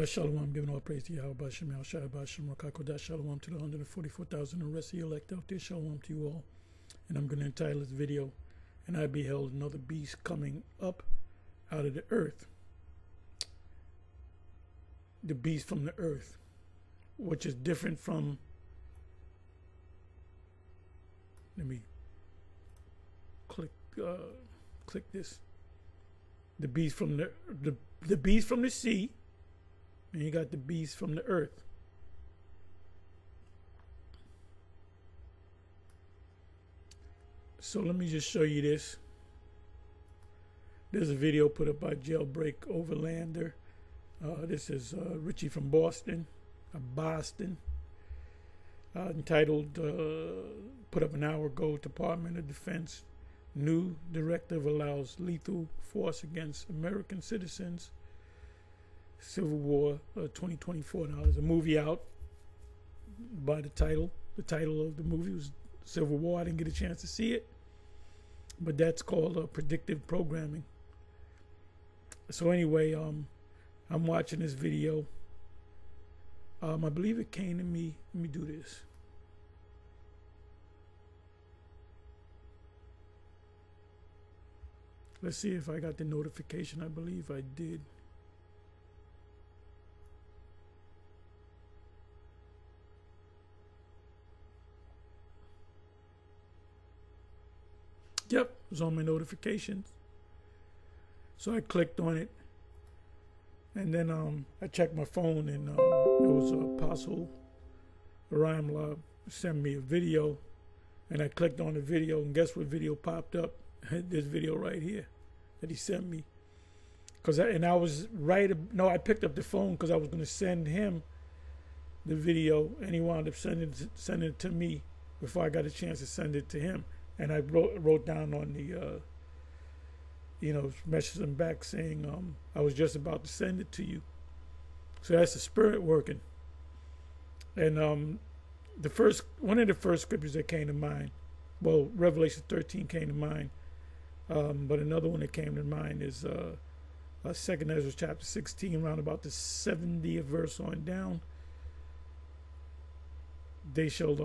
Shalom, giving all praise to Yahweh, Bashem, Al Shai, Bashem, Rakakodah, Shalom to the 144,000 and the rest of the elect out there. Shalom to you all. And I'm going to entitle this video, "And I beheld another beast coming up out of the earth." The beast from the earth, which is different from, let me click this. The beast from the beast from the sea. And you got the beast from the earth. So let me just show you this. There's a video put up by Jailbreak Overlander. This is Richie from Boston, entitled, put up an hour ago, Department of Defense. New directive allows lethal force against American citizens. Civil War 2024. Now, there's a movie out by the title. The title of the movie was Civil War. I didn't get a chance to see it, but that's called predictive programming. So anyway, I'm watching this video. I believe it came to me. Let me do this. Let's see if I got the notification. I believe I did. Yep, it was on my notifications. So I clicked on it, and then I checked my phone, and it was Apostle Orion Love sent me a video, and I clicked on the video, and guess what video popped up? This video right here that he sent me. I picked up the phone because I was going to send him the video, and he wound up sending it to me before I got a chance to send it to him. And I wrote down on the, messaged him back saying, I was just about to send it to you. So that's the Spirit working. And one of the first scriptures that came to mind, well, Revelation 13 came to mind, but another one that came to mind is 2nd Ezra chapter 16, around about the 70th verse on down. They shall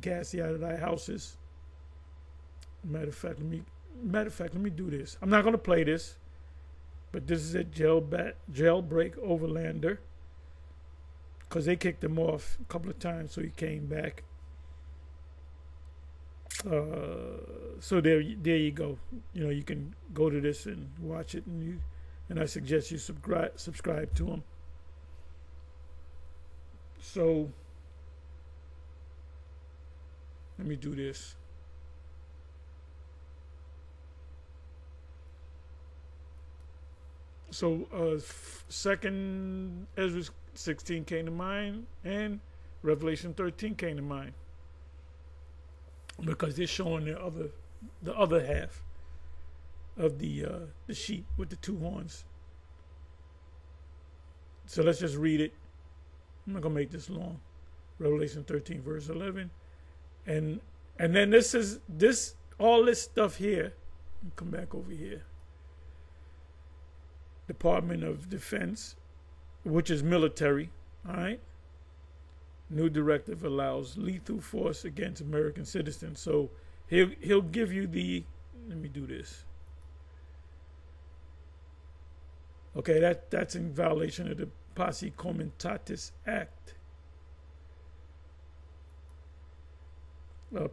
cast thee out of thy houses. Matter of fact, let me do this. I'm not going to play this, but this is at Jailbreak Overlander, because they kicked him off a couple of times, so he came back. So there you go. You can go to this and watch it, and I suggest you subscribe to him. So let me do this. So 2nd Ezra 16 came to mind, and Revelation 13 came to mind, because they're showing the other half of the sheep with the two horns. So let's just read it. I'm not gonna make this long. Revelation 13 verse 11, and then all this stuff here. Come back over here. Department of Defense, which is military, all right? New directive allows lethal force against American citizens. So he'll give you the, let me do this. Okay, that's in violation of the Posse Comitatus Act.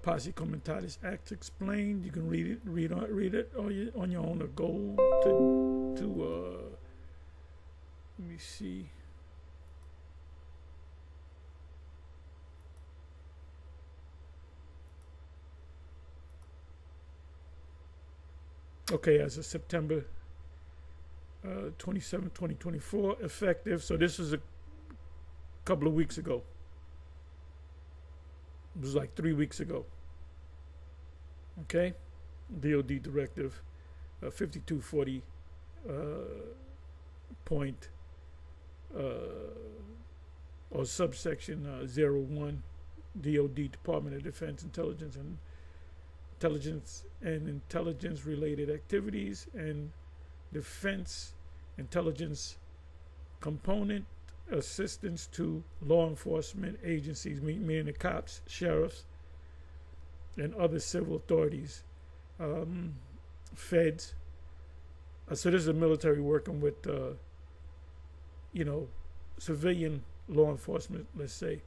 Posse Comitatus Act explained. You can read it on your own, or go to let me see. Okay, as of September 27, 2024, effective. So this is a couple of weeks ago. It was like 3 weeks ago. Okay, DOD directive 5240 point or subsection 01, DOD, Department of Defense, Intelligence and intelligence related activities, and defense intelligence component assistance to law enforcement agencies, meaning the cops, sheriffs, and other civil authorities, feds. So this is the military working with, civilian law enforcement, let's say.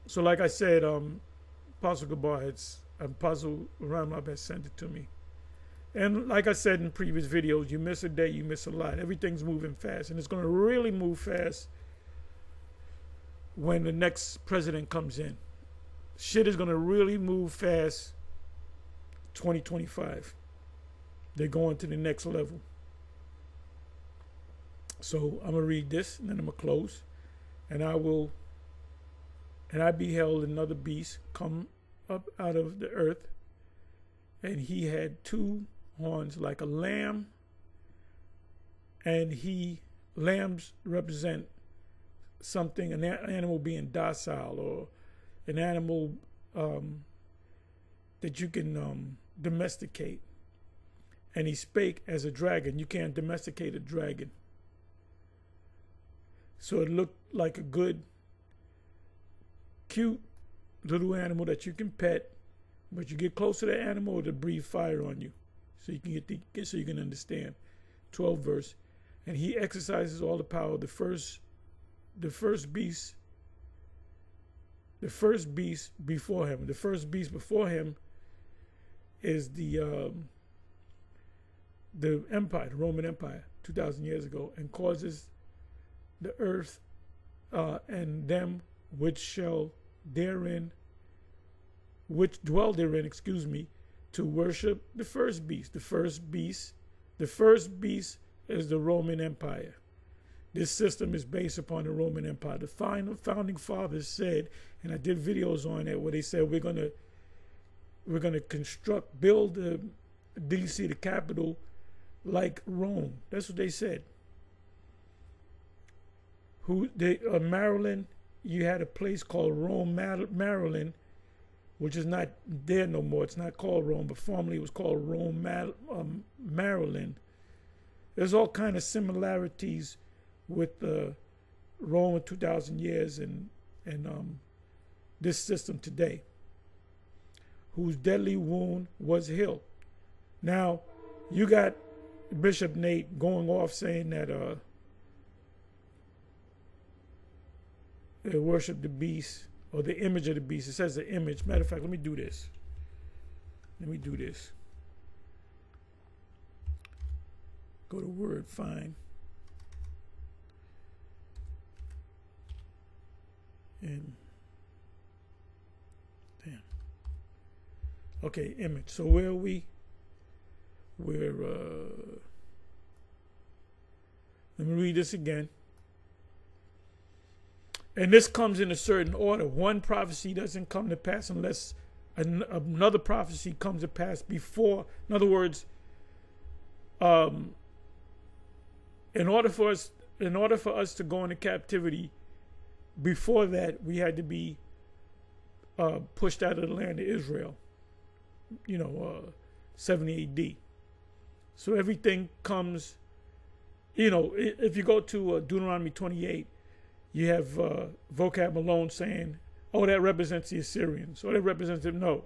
So like I said, Apostle Gabar Apostle Ramab has sent it to me. And like I said in previous videos, you miss a day, you miss a lot. Everything's moving fast, and it's going to really move fast when the next president comes in. Shit is going to really move fast 2025. They're going to the next level. So I'm going to read this, and then I'm going to close. And I beheld another beast come up out of the earth, and he had two horns like a lamb, and lambs represent something, an animal being docile, or an animal that you can domesticate. And he spake as a dragon. You can't domesticate a dragon. So it looked like a good, cute little animal that you can pet, but you get close to the animal, it'll breathe fire on you. So you can so you can understand. 12th verse. And he exercises all the power of the first beast before him. The first beast before him is the empire, the Roman Empire, 2,000 years ago, and causes the earth and them which dwell therein, to worship the first beast. The first beast is the Roman Empire. This system is based upon the Roman Empire. The founding fathers said, and I did videos on it where they said we're gonna build the DC, the capital, like Rome. That's what they said. Maryland, you had a place called Rome, Maryland, which is not there no more. It's not called Rome, but formerly it was called Rome, Maryland. There's all kind of similarities with Rome 2,000 years and this system today, whose deadly wound was healed. Now, you got Bishop Nate going off saying that they worship the beast or the image of the beast. It says the image. Matter of fact, let me do this. Go to Word, find. And damn. Okay, image. So where are we? Let me read this again. And this comes in a certain order. One prophecy doesn't come to pass unless another prophecy comes to pass before. In other words, in order for us to go into captivity, before that we had to be pushed out of the land of Israel. 70 AD. So everything comes. If you go to Deuteronomy 28. You have Vocab Malone saying, oh, that represents the Assyrians. So that represents them. No.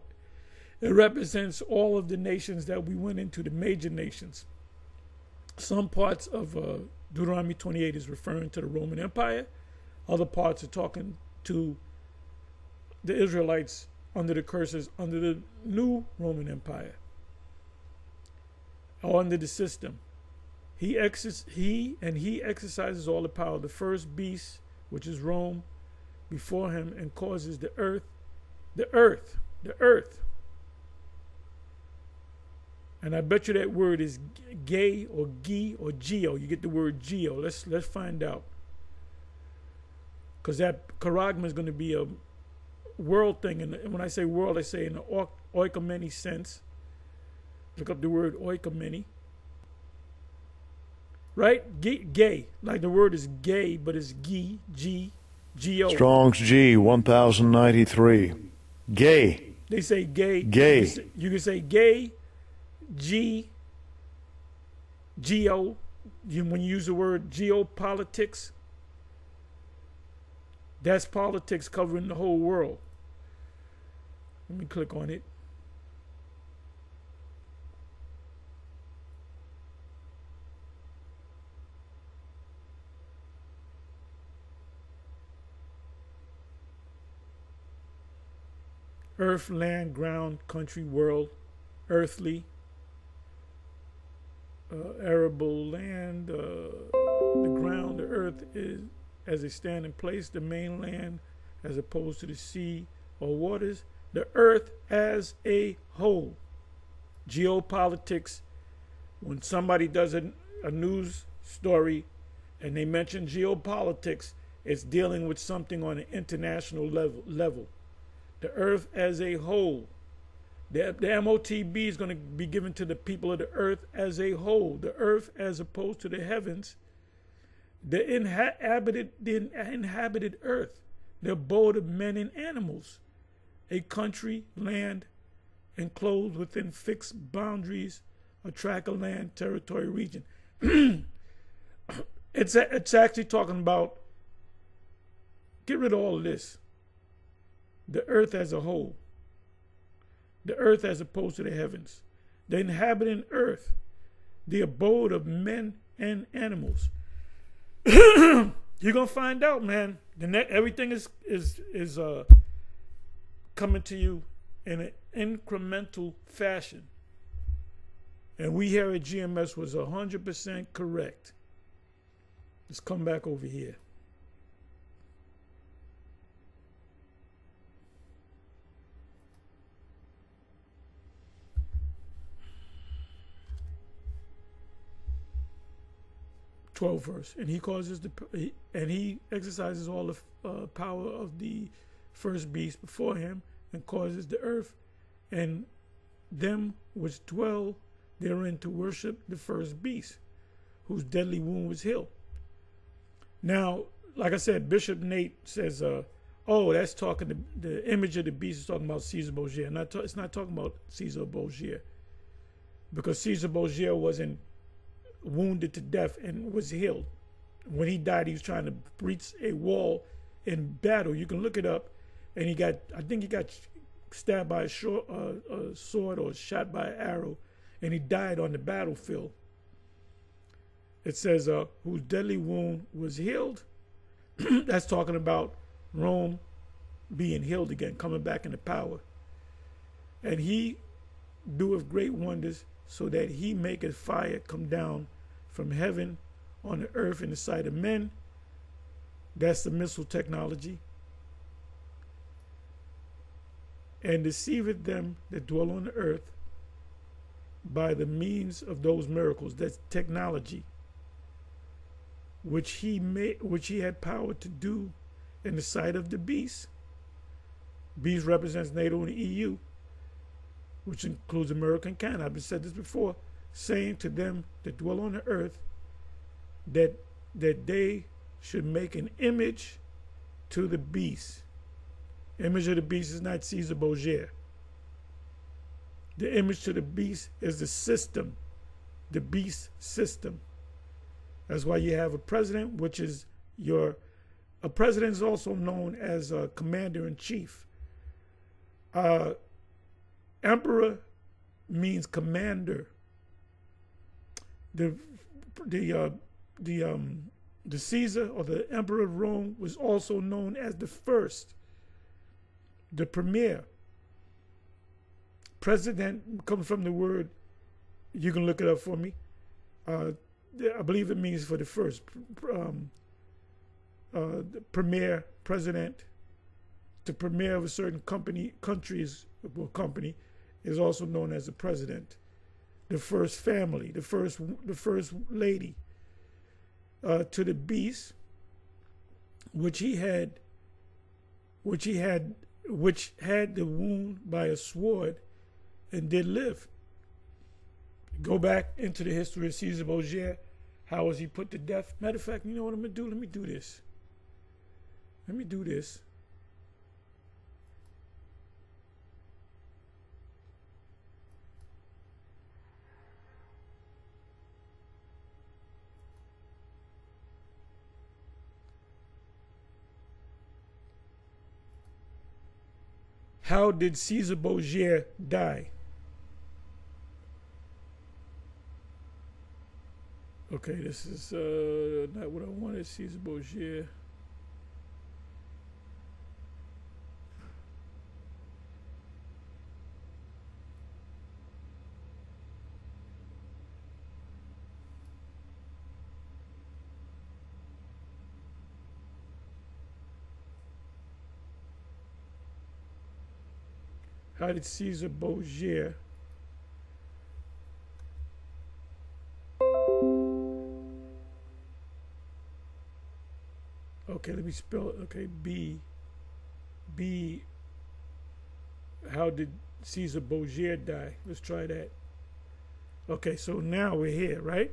It represents all of the nations that we went into, the major nations. Some parts of Deuteronomy 28 is referring to the Roman Empire. Other parts are talking to the Israelites under the curses, under the new Roman Empire, or under the system. He exercises all the power of the first beast, which is Rome, before him, and causes the earth. And I bet you that word is gay or gi or geo. You get the word geo. Let's find out. Because that charagma is going to be a world thing. And when I say world, I say in an oikomeni sense. Look up the word oikomeni. Right? Gay. Like the word is gay, but it's G-O. Strong's G, 1093. Gay. They say gay. Gay. You can say gay, G-O. When you use the word geopolitics, That's politics covering the whole world. Let me click on it. Earth, land, ground, country, world, earthly, arable land, the ground, the earth is as a standing place, the mainland as opposed to the sea or waters, the earth as a whole. Geopolitics, when somebody does a news story and they mention geopolitics, it's dealing with something on an international level. The earth as a whole. The MOTB is going to be given to the people of the earth as a whole. The earth as opposed to the heavens. The inhabited earth. The abode of men and animals. A country, land, enclosed within fixed boundaries, a tract of land, territory, region. It's actually talking about, get rid of all of this. The earth as a whole. The earth as opposed to the heavens. The inhabiting earth. The abode of men and animals. You're going to find out, man. Everything is coming to you in an incremental fashion. And we here at GMS was 100% correct. Let's come back over here. Verse, and he exercises all the power of the first beast before him, and causes the earth and them which dwell therein to worship the first beast, whose deadly wound was healed. Now, like I said, Bishop Nate says, "Oh, that's talking the image of the beast is talking about Caesar Borgia. It's not talking about Caesar Borgia, because Caesar Borgia wasn't wounded to death and was healed. When he died, he was trying to breach a wall in battle. You can look it up. And I think he got stabbed by a sword or shot by an arrow, and he died on the battlefield. It says, whose deadly wound was healed. That's talking about Rome being healed again, coming back into power. And he doeth great wonders, so that he maketh fire come down from heaven on the earth in the sight of men. That's the missile technology. And deceiveth them that dwell on the earth by the means of those miracles. That's technology, which he had power to do in the sight of the beast. Beast represents NATO and the EU, which includes America and Canada. I've said this before, saying to them that dwell on the earth that they should make an image to the beast. Image of the beast is not Caesar Borgia. The image to the beast is the system, the beast system. That's why you have a president, which is a president is also known as a commander-in-chief. Emperor means commander. The Caesar, or the Emperor of Rome, was also known as the first, the premier. President comes from the word, you can look it up for me. I believe it means for the first. The premier, president, the premier of a certain company is also known as the president. The first family, the first lady. To the beast, which had the wound by a sword and did live. Go back into the history of Caesar Borgia. How was he put to death? Matter of fact, you know what I'm gonna do? Let me do this. How did Caesar Borgia die? Okay, this is not what I wanted. Caesar Borgia. How did Caesar Borgia okay, let me spell it. Okay, B. How did Caesar Borgia die? Let's try that. Okay, so now we're here, right?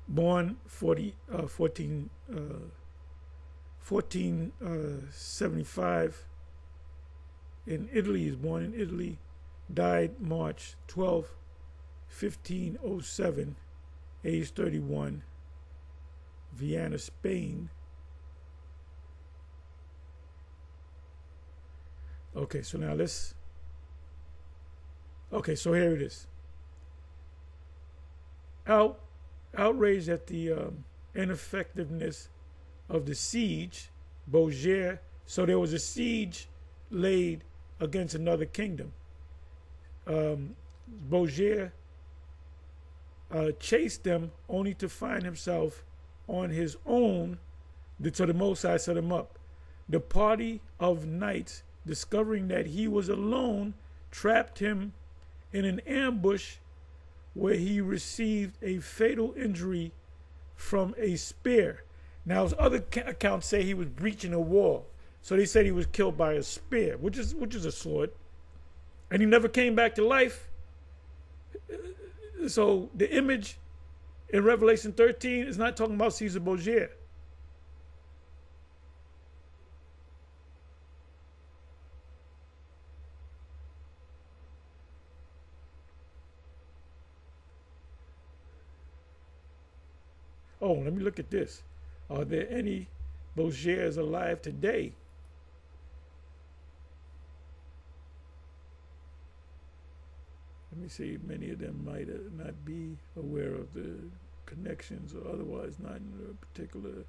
Born 1475 in Italy. He's born in Italy. Died March 12, 1507. Age 31. Vienna, Spain. Okay, so now let's... Okay, so here it is. Outraged at the ineffectiveness of the siege, Borgia... So there was a siege laid against another kingdom. Borgia chased them only to find himself on his own, so the Most High set him up. The party of knights, discovering that he was alone, trapped him in an ambush where he received a fatal injury from a spear. Now, his other accounts say he was breaching a wall. So they said he was killed by a spear, which is a sword. And he never came back to life. So the image in Revelation 13 is not talking about Caesar Borgia. Oh, let me look at this. Are there any Borgias alive today? Let me see, many of them might not be aware of the connections or otherwise not in a particular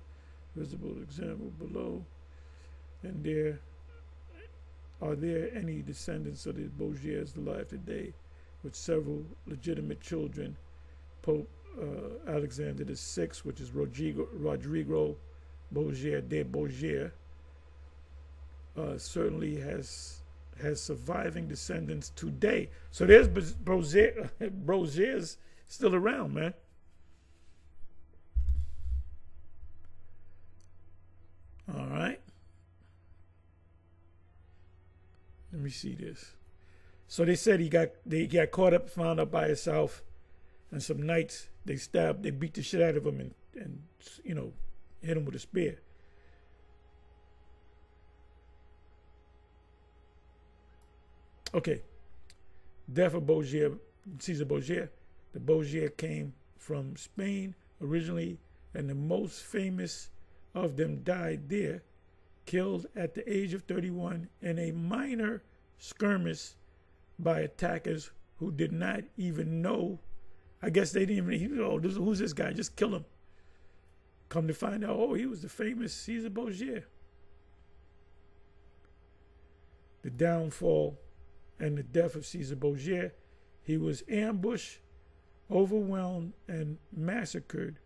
visible example below. And are there any descendants of the Borgias alive today with several legitimate children? Pope Alexander VI, which is Rodrigo Borgia de Borgia, certainly has surviving descendants today. So there's Borgia's still around, man. All right. Let me see this. So they said he got caught up, found out by himself, and some knights they beat the shit out of him and hit him with a spear. Okay, death of Borgia, Caesar Borgia. The Borgia came from Spain originally, and the most famous of them died there, killed at the age of 31 in a minor skirmish by attackers who did not even know. I guess they didn't even, who's this guy? Just kill him. Come to find out, oh, he was the famous Caesar Borgia. The downfall and the death of Caesar Borgia. He was ambushed, overwhelmed, and massacred.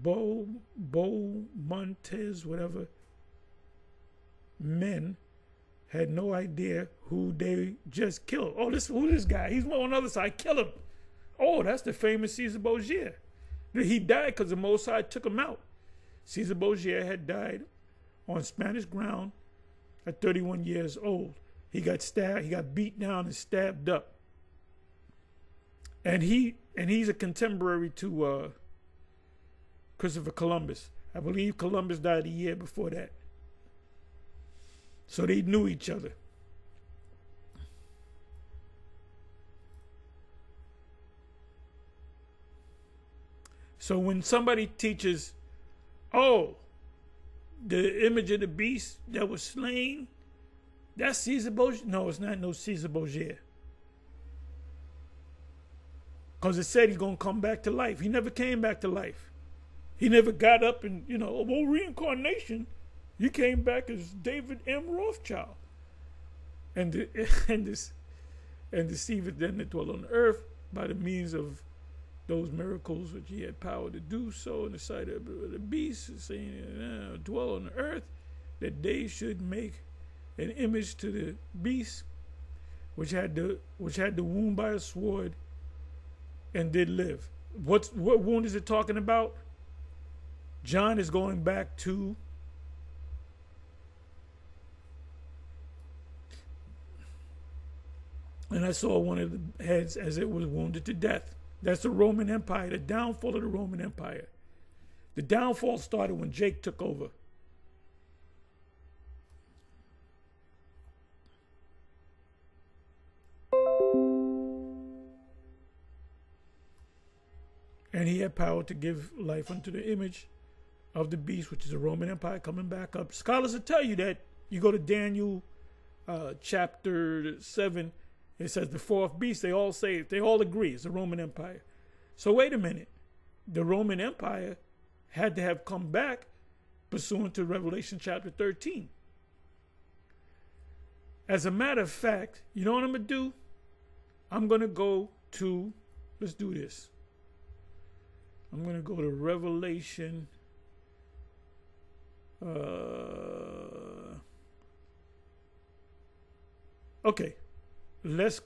Montes, whatever, men had no idea who they just killed. Oh, who this guy? He's on the other side. Kill him. Oh, that's the famous Caesar Borgia. He died because the Most High took him out. Caesar Borgia had died on Spanish ground at 31 years old. He got stabbed. He got beat down and stabbed up. And he's a contemporary to Christopher Columbus. I believe Columbus died a year before that. So they knew each other. So when somebody teaches, oh, the image of the beast that was slain, that's Caesar Borgia. No, it's not no Caesar Borgia. Because it said he's going to come back to life. He never came back to life. He never got up and, reincarnation. He came back as David M. Rothschild. And deceiveth them that dwell on the earth by the means of those miracles which he had power to do so in the sight of the beast, saying, dwell on the earth, that they should make an image to the beast, which had the wound by a sword, and did live. What wound is it talking about? John is going back to and I saw one of the heads as it was wounded to death. That's the Roman Empire, the downfall of the Roman Empire. The downfall started when Jake took over. And he had power to give life unto the image of the beast, which is the Roman Empire coming back up. Scholars will tell you that. You go to Daniel chapter 7, it says the fourth beast, they all agree, it's the Roman Empire. So wait a minute. The Roman Empire had to have come back pursuant to Revelation chapter 13. As a matter of fact, you know what I'm going to do? I'm going to go to, let's do this. I'm going to go to Revelation. Okay. Let's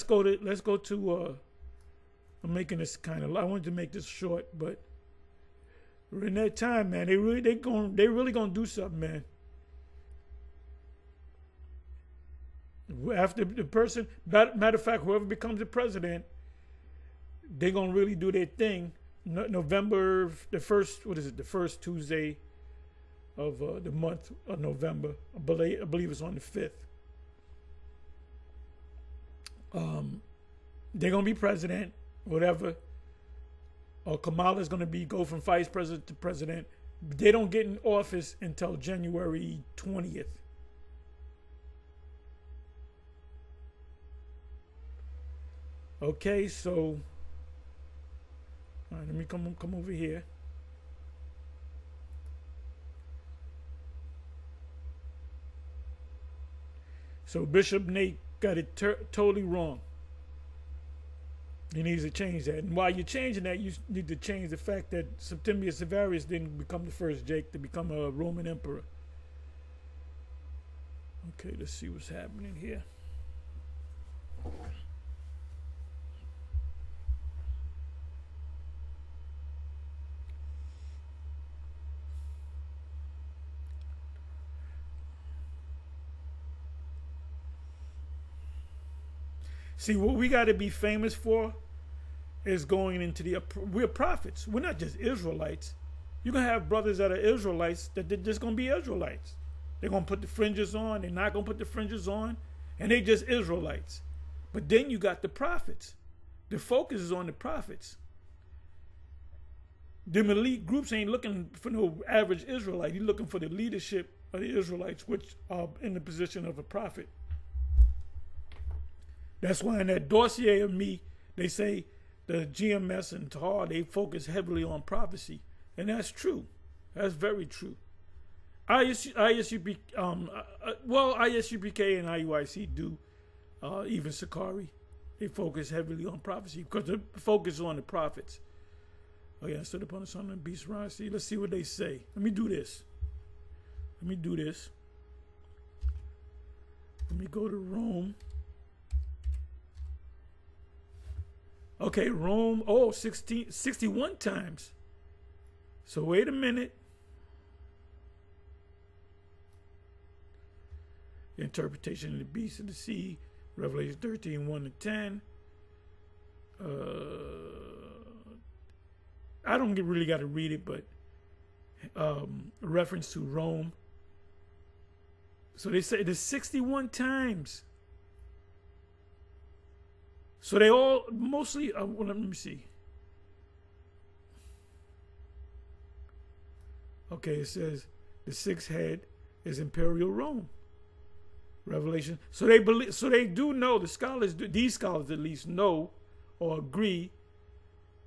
go to I'm making this I wanted to make this short, but we're in that time, man. They really gonna do something, man. After the person, matter of fact, whoever becomes the president, they're gonna really do their thing. November the first, the first Tuesday of the month of November. I believe it's on the 5th. They're gonna be president, whatever. Or Kamala's gonna go from vice president to president. They don't get in office until January 20th. Okay, so all right, let me come over here. So Bishop Nate got it totally wrong. He needs to change that. And while you're changing that, you need to change the fact that Septimius Severus didn't become the first Jake to become a Roman emperor. Okay, let's see what's happening here. See, what we got to be famous for is going into we're prophets. We're not just Israelites. You're going to have brothers that are Israelites that they're just going to be Israelites. They're going to put the fringes on. They're not going to put the fringes on. And they just Israelites. But then you got the prophets. The focus is on the prophets. The elite groups ain't looking for no average Israelite. You're looking for the leadership of the Israelites, which are in the position of a prophet. That's why in that dossier of me, they say the GMS and TAR, they focus heavily on prophecy. And that's true. That's very true. ISUPK and IUIC do, even Sakari, they focus heavily on prophecy because the focus is on the prophets. Oh yeah, stood upon the sun and beast rise. See, let's see what they say. Let me do this. Let me go to Rome. Okay, Rome, 61 times. So wait a minute. The interpretation of the beast of the sea, Revelation 13, 1 to 10. I don't really got to read it, but reference to Rome. So they say there's 61 times. So they all mostly, well, let me see. Okay, it says the sixth head is imperial Rome. Revelation. So they believe. So they do know. The scholars, these scholars at least, know or agree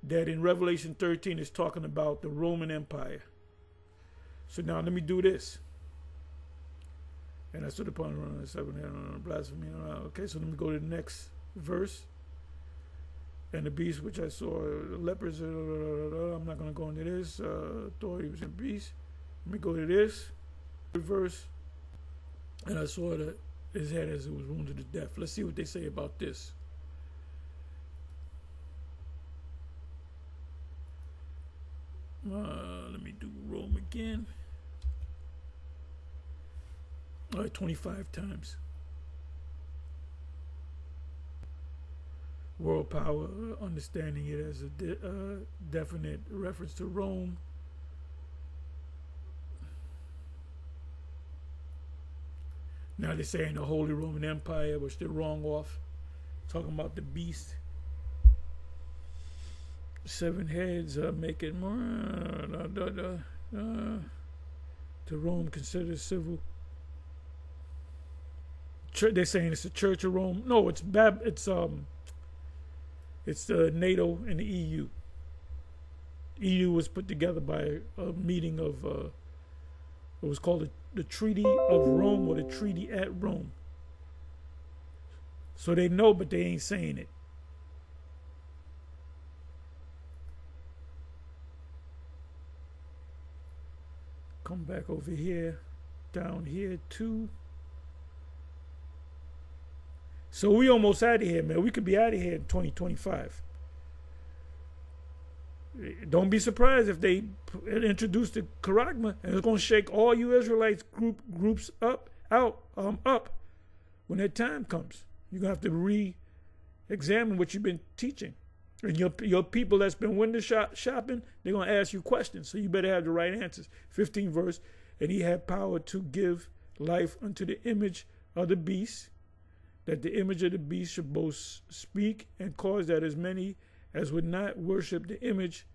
that in Revelation 13 it's talking about the Roman Empire. So now let me do this. And I stood upon the seven blasphemy. Okay, so let me go to the next verse. And the beast which I saw, the lepers. I'm not going to go into this. Authority was in beast. Let me go to this verse. And I saw that his head as it was wounded to death. Let's see what they say about this. Let me do Rome again. All right, 25 times. World power, understanding it as a definite reference to Rome. Now they're saying the Holy Roman Empire, which they're wrong off. Talking about the beast. 7 heads make it more. To Rome considered civil. They're saying it's the Church of Rome. No, it's the NATO and the EU. EU was put together by a meeting of it was called the Treaty of Rome or the Treaty at Rome. So they know, but they ain't saying it. Come back over here, down here too. So we almost out of here, man. We could be out of here in 2025. Don't be surprised if they introduce the charagma and it's going to shake all you Israelites groups up when that time comes. You're going to have to re-examine what you've been teaching. And your people that's been window shopping, they're going to ask you questions. So you better have the right answers. 15th verse, and he had power to give life unto the image of the beast, that the image of the beast should both speak and cause that as many as would not worship the image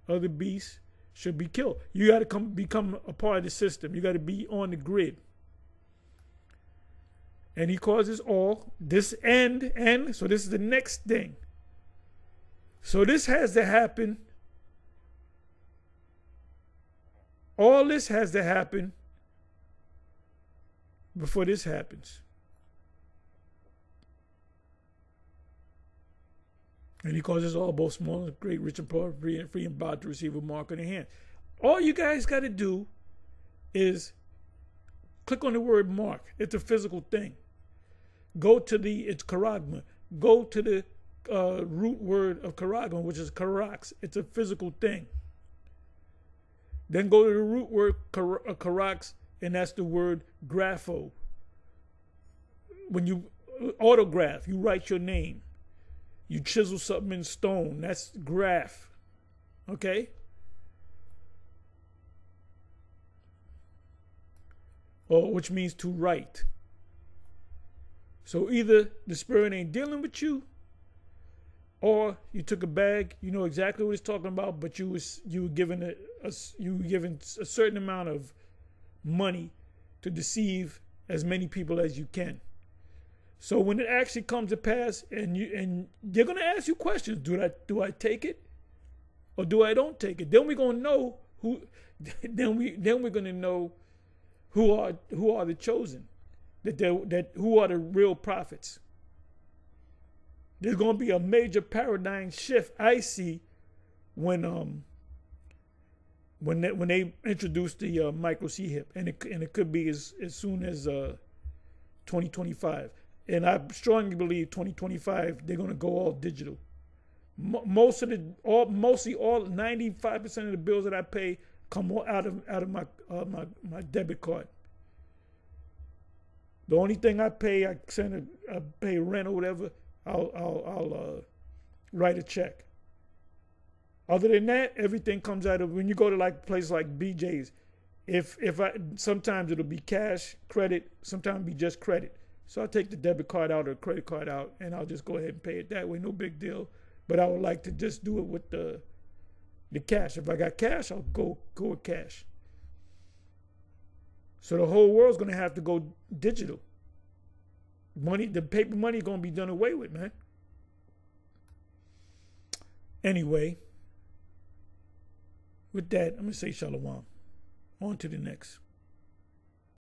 of the beast should be killed. You got to become a part of the system. You got to be on the grid. And he causes all this end, so this is the next thing. So this has to happen. All this has to happen before this happens. And he causes all, both small and great, rich and poor, free and bond, to receive a mark on their hand. All you guys got to do is click on the word mark. It's a physical thing. Go to it's charagma. Go to the root word of charagma, which is karax. It's a physical thing. Then go to the root word karax, and that's the word grapho. When you autograph, you write your name. You chisel something in stone. That's graph. Okay? Or which means to write. So either the spirit ain't dealing with you, or you took a bag, you know exactly what it's talking about, but you were given a certain amount of money to deceive as many people as you can. So when it actually comes to pass, and they're gonna ask you questions, do I take it, or do I don't take it? Then we're gonna know who. Then we're gonna know who are the chosen, that who are the real prophets. There's gonna be a major paradigm shift I see when they introduce the micro C hip, and it could be as soon as 2025. And I strongly believe 2025 they're gonna go all digital. Mostly all 95% of the bills that I pay come out of my debit card. The only thing I pay, I pay rent or whatever. I'll write a check. Other than that, everything comes out of, when you go to like a place like BJ's. Sometimes it'll be cash, credit, sometimes it'll be just credit. So I'll take the debit card out or credit card out, and I'll just go ahead and pay it that way. No big deal. But I would like to just do it with the cash. If I got cash, I'll go with cash. So the whole world's gonna have to go digital. Money, the paper money is gonna be done away with, man. Anyway, with that, I'm gonna say shalom. On to the next.